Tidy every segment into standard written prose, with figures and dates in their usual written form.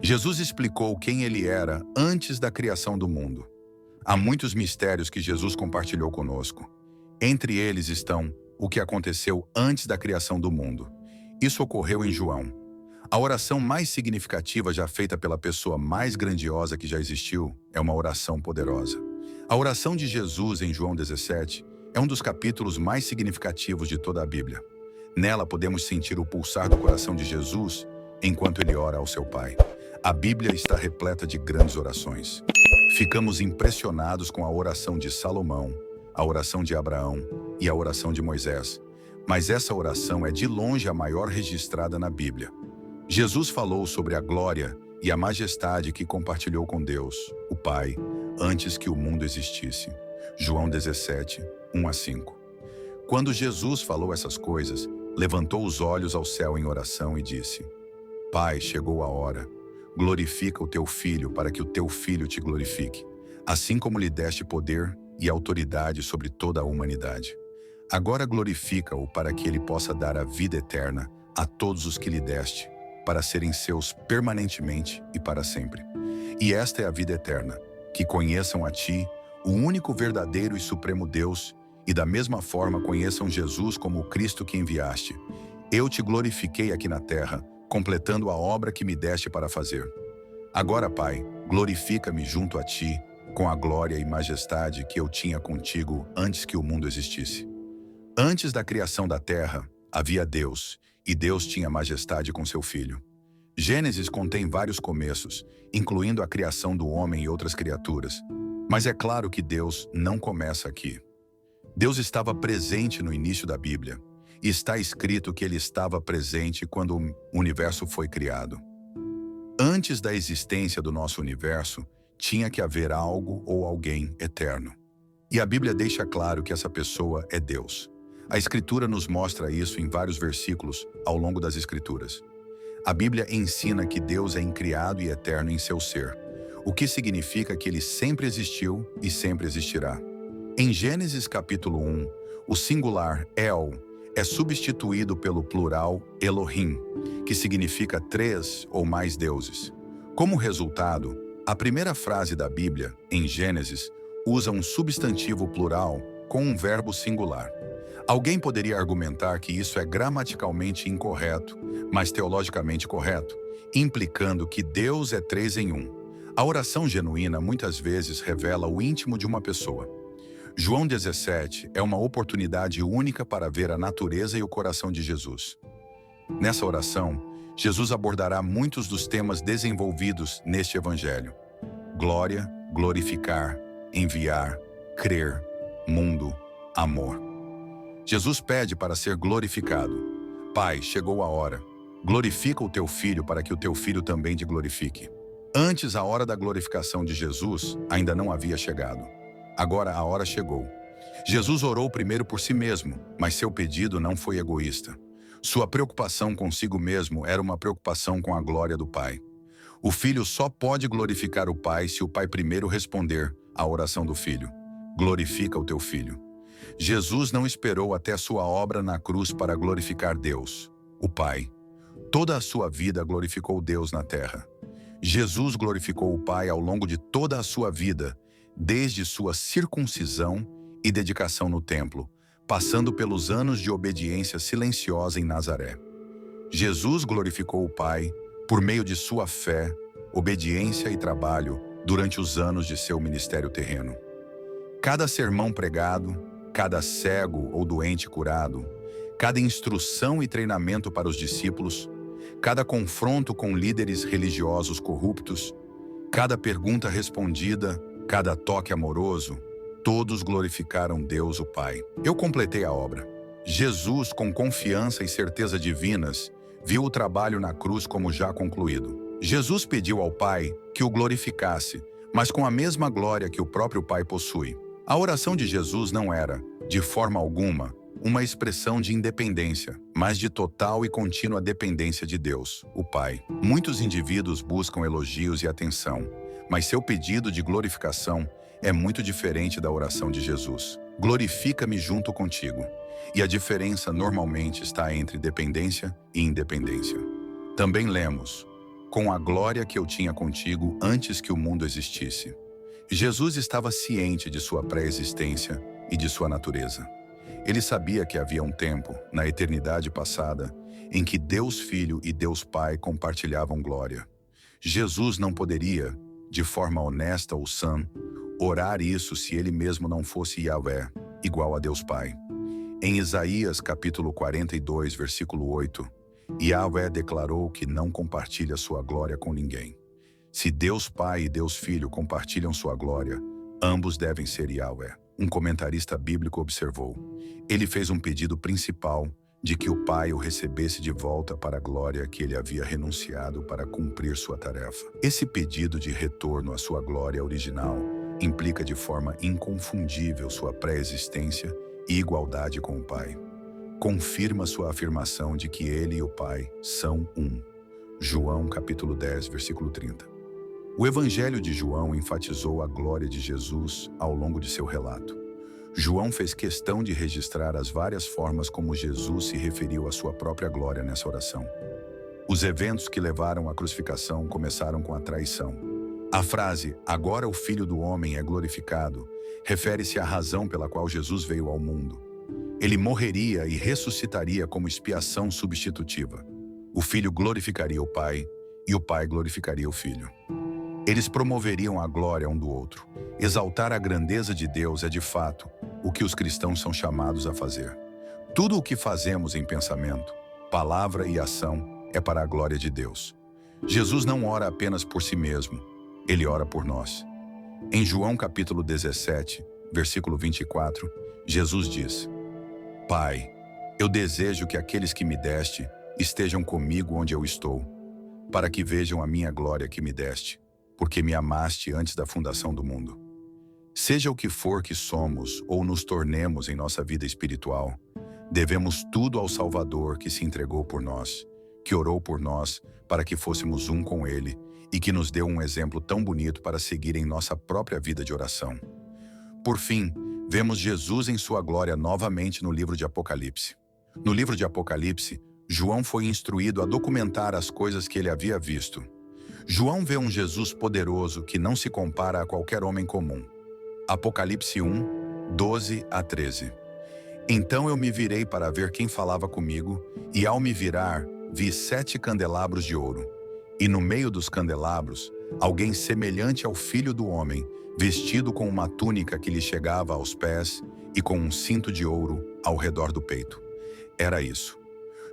Jesus explicou quem ele era antes da criação do mundo. Há muitos mistérios que Jesus compartilhou conosco. Entre eles estão o que aconteceu antes da criação do mundo. Isso ocorreu em João. A oração mais significativa já feita pela pessoa mais grandiosa que já existiu é uma oração poderosa. A oração de Jesus em João 17 é um dos capítulos mais significativos de toda a Bíblia. Nela podemos sentir o pulsar do coração de Jesus enquanto ele ora ao seu Pai. A Bíblia está repleta de grandes orações. Ficamos impressionados com a oração de Salomão, a oração de Abraão e a oração de Moisés. Mas essa oração é de longe a maior registrada na Bíblia. Jesus falou sobre a glória e a majestade que compartilhou com Deus, o Pai, antes que o mundo existisse. João 17, 1-5. Quando Jesus falou essas coisas, levantou os olhos ao céu em oração e disse: Pai, chegou a hora. Glorifica o teu Filho para que o teu Filho te glorifique, assim como lhe deste poder e autoridade sobre toda a humanidade. Agora glorifica-o para que ele possa dar a vida eterna a todos os que lhe deste, para serem seus permanentemente e para sempre. E esta é a vida eterna, que conheçam a ti, o único verdadeiro e supremo Deus, e da mesma forma conheçam Jesus como o Cristo que enviaste. Eu te glorifiquei aqui na terra, completando a obra que me deste para fazer. Agora, Pai, glorifica-me junto a ti, com a glória e majestade que eu tinha contigo antes que o mundo existisse. Antes da criação da terra, havia Deus, e Deus tinha majestade com seu Filho. Gênesis contém vários começos, incluindo a criação do homem e outras criaturas. Mas é claro que Deus não começa aqui. Deus estava presente no início da Bíblia, e está escrito que ele estava presente quando o universo foi criado. Antes da existência do nosso universo, tinha que haver algo ou alguém eterno. E a Bíblia deixa claro que essa pessoa é Deus. A Escritura nos mostra isso em vários versículos ao longo das Escrituras. A Bíblia ensina que Deus é incriado e eterno em seu ser, o que significa que ele sempre existiu e sempre existirá. Em Gênesis capítulo 1, o singular El é substituído pelo plural Elohim, que significa três ou mais deuses. Como resultado, a primeira frase da Bíblia, em Gênesis, usa um substantivo plural com um verbo singular. Alguém poderia argumentar que isso é gramaticalmente incorreto, mas teologicamente correto, implicando que Deus é três em um. A oração genuína muitas vezes revela o íntimo de uma pessoa. João 17 é uma oportunidade única para ver a natureza e o coração de Jesus. Nessa oração, Jesus abordará muitos dos temas desenvolvidos neste evangelho: glória, glorificar, enviar, crer, mundo, amor. Jesus pede para ser glorificado. Pai, chegou a hora. Glorifica o teu Filho para que o teu Filho também te glorifique. Antes, a hora da glorificação de Jesus ainda não havia chegado. Agora a hora chegou. Jesus orou primeiro por si mesmo, mas seu pedido não foi egoísta. Sua preocupação consigo mesmo era uma preocupação com a glória do Pai. O Filho só pode glorificar o Pai se o Pai primeiro responder à oração do Filho: glorifica o teu Filho. Jesus não esperou até sua obra na cruz para glorificar Deus, o Pai. Toda a sua vida glorificou Deus na terra. Jesus glorificou o Pai ao longo de toda a sua vida, desde sua circuncisão e dedicação no templo, passando pelos anos de obediência silenciosa em Nazaré. Jesus glorificou o Pai por meio de sua fé, obediência e trabalho durante os anos de seu ministério terreno. Cada sermão pregado, cada cego ou doente curado, cada instrução e treinamento para os discípulos, cada confronto com líderes religiosos corruptos, cada pergunta respondida, cada toque amoroso, todos glorificaram Deus o Pai. Eu completei a obra. Jesus, com confiança e certeza divinas, viu o trabalho na cruz como já concluído. Jesus pediu ao Pai que o glorificasse, mas com a mesma glória que o próprio Pai possui. A oração de Jesus não era, de forma alguma, uma expressão de independência, mas de total e contínua dependência de Deus, o Pai. Muitos indivíduos buscam elogios e atenção, mas seu pedido de glorificação é muito diferente da oração de Jesus. Glorifica-me junto contigo. E a diferença normalmente está entre dependência e independência. Também lemos: com a glória que eu tinha contigo antes que o mundo existisse. Jesus estava ciente de sua pré-existência e de sua natureza. Ele sabia que havia um tempo, na eternidade passada, em que Deus Filho e Deus Pai compartilhavam glória. Jesus não poderia, de forma honesta ou sã, orar isso se ele mesmo não fosse Yahvé, igual a Deus Pai. Em Isaías capítulo 42, versículo 8, Yahvé declarou que não compartilha sua glória com ninguém. Se Deus Pai e Deus Filho compartilham sua glória, ambos devem ser Yahvé. Um comentarista bíblico observou. Ele fez um pedido principal de que o Pai o recebesse de volta para a glória que ele havia renunciado para cumprir sua tarefa. Esse pedido de retorno à sua glória original implica de forma inconfundível sua pré-existência e igualdade com o Pai. Confirma sua afirmação de que ele e o Pai são um. João capítulo 10, versículo 30. O Evangelho de João enfatizou a glória de Jesus ao longo de seu relato. João fez questão de registrar as várias formas como Jesus se referiu à sua própria glória nessa oração. Os eventos que levaram à crucificação começaram com a traição. A frase, agora o Filho do Homem é glorificado, refere-se à razão pela qual Jesus veio ao mundo. Ele morreria e ressuscitaria como expiação substitutiva. O Filho glorificaria o Pai e o Pai glorificaria o Filho. Eles promoveriam a glória um do outro. Exaltar a grandeza de Deus é, de fato, o que os cristãos são chamados a fazer. Tudo o que fazemos em pensamento, palavra e ação é para a glória de Deus. Jesus não ora apenas por si mesmo, ele ora por nós. Em João capítulo 17, versículo 24, Jesus diz: Pai, eu desejo que aqueles que me deste estejam comigo onde eu estou, para que vejam a minha glória que me deste, porque me amaste antes da fundação do mundo. Seja o que for que somos ou nos tornemos em nossa vida espiritual, devemos tudo ao Salvador que se entregou por nós, que orou por nós para que fôssemos um com Ele e que nos deu um exemplo tão bonito para seguir em nossa própria vida de oração. Por fim, vemos Jesus em sua glória novamente no livro de Apocalipse. No livro de Apocalipse, João foi instruído a documentar as coisas que ele havia visto. João vê um Jesus poderoso que não se compara a qualquer homem comum. Apocalipse 1, 12 a 13. Então eu me virei para ver quem falava comigo, e ao me virar, vi 7 candelabros de ouro. E no meio dos candelabros, alguém semelhante ao Filho do Homem, vestido com uma túnica que lhe chegava aos pés e com um cinto de ouro ao redor do peito. Era isso.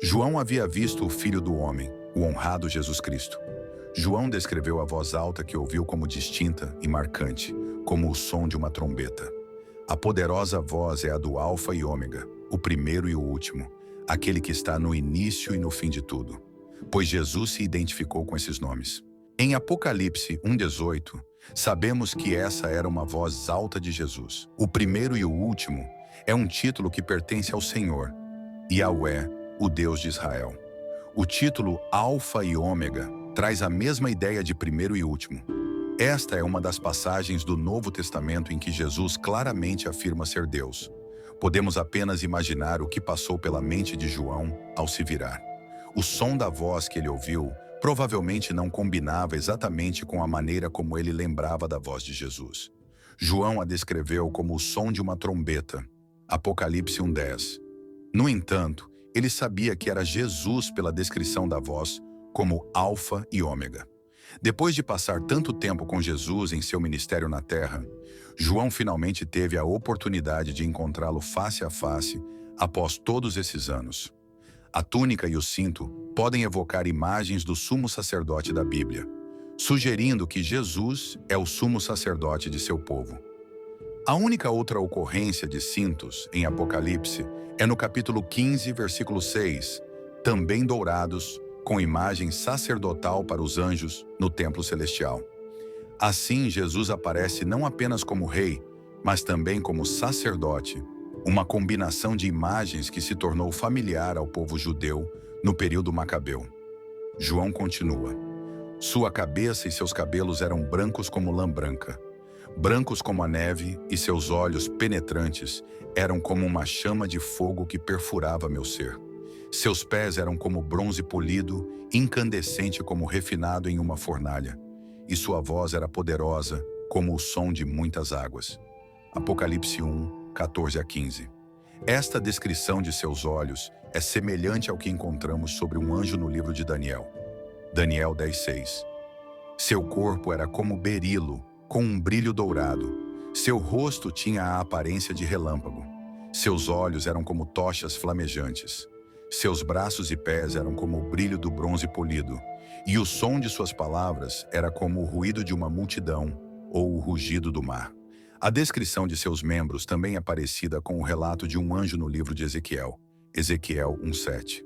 João havia visto o Filho do Homem, o honrado Jesus Cristo. João descreveu a voz alta que ouviu como distinta e marcante, como o som de uma trombeta. A poderosa voz é a do Alfa e Ômega, o primeiro e o último, aquele que está no início e no fim de tudo, pois Jesus se identificou com esses nomes. Em Apocalipse 1,18, sabemos que essa era uma voz alta de Jesus. O primeiro e o último é um título que pertence ao Senhor, Yahvé, o Deus de Israel. O título Alfa e Ômega traz a mesma ideia de primeiro e último. Esta é uma das passagens do Novo Testamento em que Jesus claramente afirma ser Deus. Podemos apenas imaginar o que passou pela mente de João ao se virar. O som da voz que ele ouviu provavelmente não combinava exatamente com a maneira como ele lembrava da voz de Jesus. João a descreveu como o som de uma trombeta. Apocalipse 1,10. No entanto, ele sabia que era Jesus pela descrição da voz como Alfa e Ômega. Depois de passar tanto tempo com Jesus em seu ministério na terra, João finalmente teve a oportunidade de encontrá-lo face a face após todos esses anos. A túnica e o cinto podem evocar imagens do sumo sacerdote da Bíblia, sugerindo que Jesus é o sumo sacerdote de seu povo. A única outra ocorrência de cintos em Apocalipse é no capítulo 15, versículo 6, também dourados, com imagem sacerdotal para os anjos no templo celestial. Assim, Jesus aparece não apenas como rei, mas também como sacerdote, uma combinação de imagens que se tornou familiar ao povo judeu no período macabeu. João continua: sua cabeça e seus cabelos eram brancos como lã branca, brancos como a neve, e seus olhos penetrantes eram como uma chama de fogo que perfurava meu ser. Seus pés eram como bronze polido, incandescente como refinado em uma fornalha, e sua voz era poderosa como o som de muitas águas. Apocalipse 1, 14 a 15. Esta descrição de seus olhos é semelhante ao que encontramos sobre um anjo no livro de Daniel. Daniel 10:6. Seu corpo era como berilo, com um brilho dourado. Seu rosto tinha a aparência de relâmpago. Seus olhos eram como tochas flamejantes. Seus braços e pés eram como o brilho do bronze polido, e o som de suas palavras era como o ruído de uma multidão ou o rugido do mar. A descrição de seus membros também é parecida com o relato de um anjo no livro de Ezequiel, Ezequiel 1:7.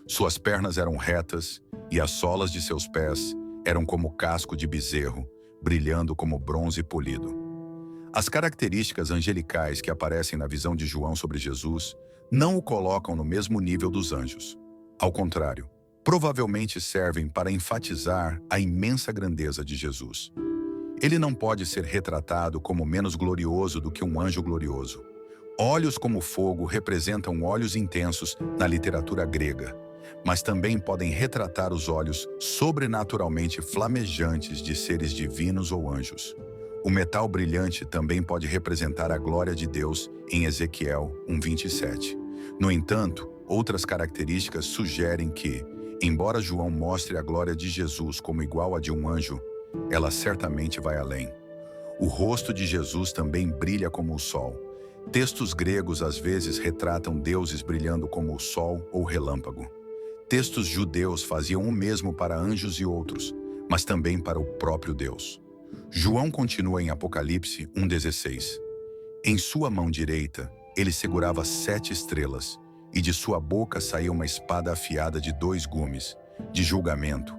Suas pernas eram retas e as solas de seus pés eram como casco de bezerro, brilhando como bronze polido. As características angelicais que aparecem na visão de João sobre Jesus não o colocam no mesmo nível dos anjos. Ao contrário, provavelmente servem para enfatizar a imensa grandeza de Jesus. Ele não pode ser retratado como menos glorioso do que um anjo glorioso. Olhos como fogo representam olhos intensos na literatura grega, mas também podem retratar os olhos sobrenaturalmente flamejantes de seres divinos ou anjos. O metal brilhante também pode representar a glória de Deus em Ezequiel 1:27. No entanto, outras características sugerem que, embora João mostre a glória de Jesus como igual à de um anjo, ela certamente vai além. O rosto de Jesus também brilha como o sol. Textos gregos às vezes retratam deuses brilhando como o sol ou relâmpago. Textos judeus faziam o mesmo para anjos e outros, mas também para o próprio Deus. João continua em Apocalipse 1:16. Em sua mão direita, ele segurava 7 estrelas, e de sua boca saía uma espada afiada de 2 gumes, de julgamento,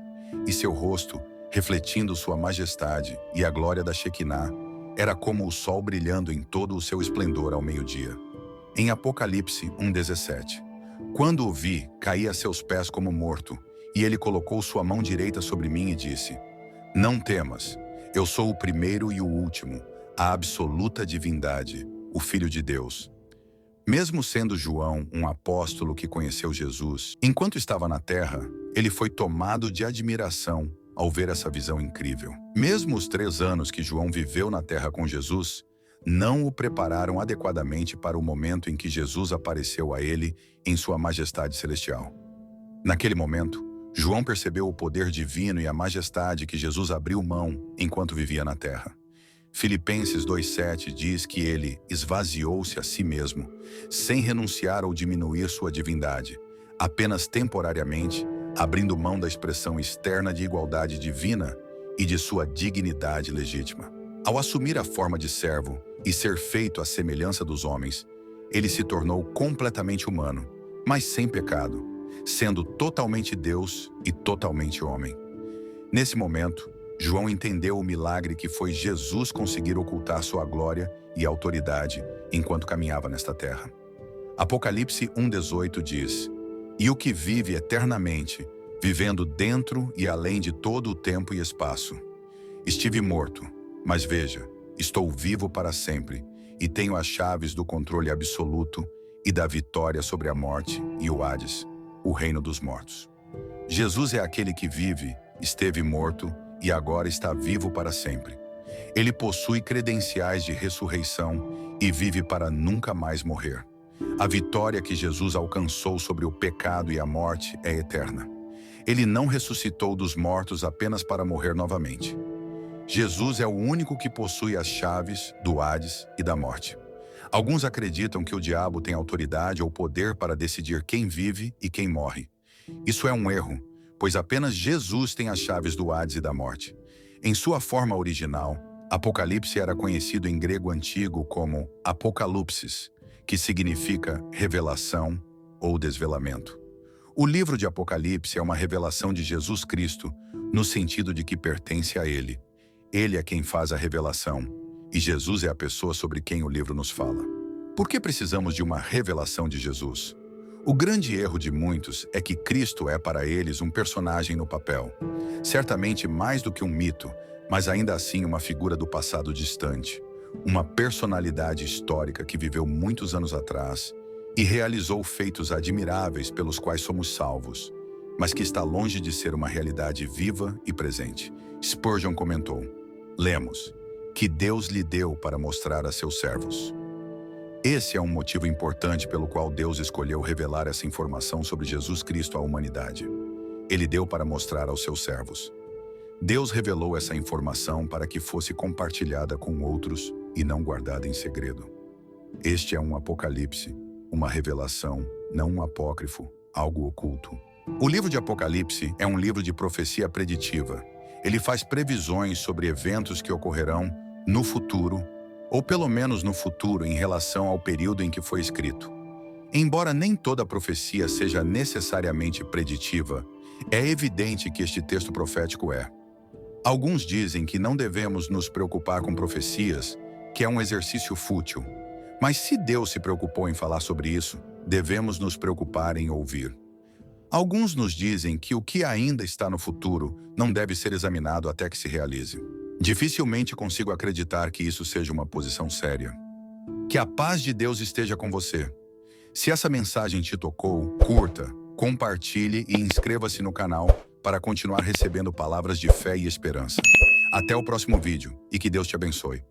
e seu rosto, refletindo sua majestade e a glória da Shequiná, era como o sol brilhando em todo o seu esplendor ao meio-dia. Em Apocalipse 1:17. Quando o vi, caí a seus pés como morto, e ele colocou sua mão direita sobre mim e disse: Não temas, eu sou o primeiro e o último, a absoluta divindade, o Filho de Deus. Mesmo sendo João um apóstolo que conheceu Jesus, enquanto estava na terra, ele foi tomado de admiração ao ver essa visão incrível. Mesmo os 3 anos que João viveu na terra com Jesus, não o prepararam adequadamente para o momento em que Jesus apareceu a ele em sua majestade celestial. Naquele momento, João percebeu o poder divino e a majestade que Jesus abriu mão enquanto vivia na terra. Filipenses 2:7 diz que ele esvaziou-se a si mesmo, sem renunciar ou diminuir sua divindade, apenas temporariamente, abrindo mão da expressão externa de igualdade divina e de sua dignidade legítima. Ao assumir a forma de servo e ser feito à semelhança dos homens, ele se tornou completamente humano, mas sem pecado, sendo totalmente Deus e totalmente homem. Nesse momento, João entendeu o milagre que foi Jesus conseguir ocultar sua glória e autoridade enquanto caminhava nesta terra. Apocalipse 1:18 diz: E o que vive eternamente, vivendo dentro e além de todo o tempo e espaço. Estive morto, mas veja, estou vivo para sempre e tenho as chaves do controle absoluto e da vitória sobre a morte e o Hades, o reino dos mortos. Jesus é aquele que vive, esteve morto e agora está vivo para sempre. Ele possui credenciais de ressurreição e vive para nunca mais morrer. A vitória que Jesus alcançou sobre o pecado e a morte é eterna. Ele não ressuscitou dos mortos apenas para morrer novamente. Jesus é o único que possui as chaves do Hades e da morte. Alguns acreditam que o diabo tem autoridade ou poder para decidir quem vive e quem morre. Isso é um erro, pois apenas Jesus tem as chaves do Hades e da morte. Em sua forma original, Apocalipse era conhecido em grego antigo como Apocalypsis, que significa revelação ou desvelamento. O livro de Apocalipse é uma revelação de Jesus Cristo, no sentido de que pertence a Ele. Ele é quem faz a revelação, e Jesus é a pessoa sobre quem o livro nos fala. Por que precisamos de uma revelação de Jesus? O grande erro de muitos é que Cristo é para eles um personagem no papel. Certamente mais do que um mito, mas ainda assim uma figura do passado distante. Uma personalidade histórica que viveu muitos anos atrás e realizou feitos admiráveis pelos quais somos salvos, mas que está longe de ser uma realidade viva e presente. Spurgeon comentou: lemos, que Deus lhe deu para mostrar a seus servos. Esse é um motivo importante pelo qual Deus escolheu revelar essa informação sobre Jesus Cristo à humanidade. Ele deu para mostrar aos seus servos. Deus revelou essa informação para que fosse compartilhada com outros e não guardada em segredo. Este é um apocalipse, uma revelação, não um apócrifo, algo oculto. O livro de Apocalipse é um livro de profecia preditiva. Ele faz previsões sobre eventos que ocorrerão no futuro, ou pelo menos no futuro em relação ao período em que foi escrito. Embora nem toda profecia seja necessariamente preditiva, é evidente que este texto profético é. Alguns dizem que não devemos nos preocupar com profecias, que é um exercício fútil. Mas se Deus se preocupou em falar sobre isso, devemos nos preocupar em ouvir. Alguns nos dizem que o que ainda está no futuro não deve ser examinado até que se realize. Dificilmente consigo acreditar que isso seja uma posição séria. Que a paz de Deus esteja com você. Se essa mensagem te tocou, curta, compartilhe e inscreva-se no canal para continuar recebendo palavras de fé e esperança. Até o próximo vídeo e que Deus te abençoe.